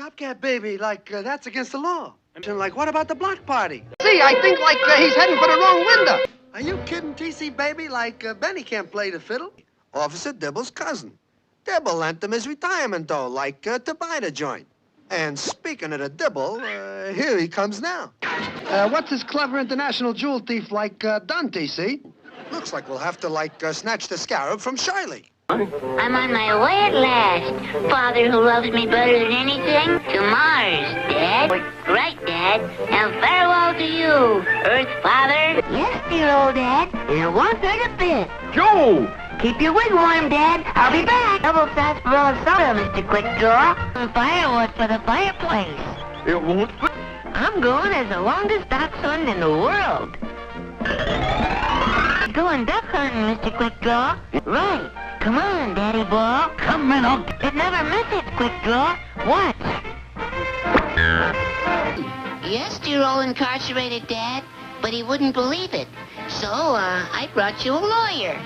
Top Cat, baby, that's against the law. And like, what about the block party? See, I think he's heading for the wrong window. Are you kidding, TC, baby? Benny can't play the fiddle. Officer Dibble's cousin. Dibble lent him his retirement dough, to buy the joint. And speaking of the Dibble, here he comes now. What's this clever international jewel thief done, TC? Looks like we'll have to, snatch the scarab from Shirley. I'm on my way at last. Father who loves me better than anything, to Mars, Dad. Right, Dad. And farewell to you, Earth Father. Yes, dear old Dad. It won't hurt a bit. Joe! Keep your wig warm, Dad. I'll be back. Double sarsaparilla soda, Mr. Quick Draw. Some firewood for the fireplace. It won't... I'm going as the longest dachshund in the world. Going duck hunting, Mr. Quick Draw. Right. Come on, Daddy Ball. Come in, I'll... It never misses, Quick Draw. Watch. Yes, dear old incarcerated Dad, but he wouldn't believe it. So, I brought you a lawyer.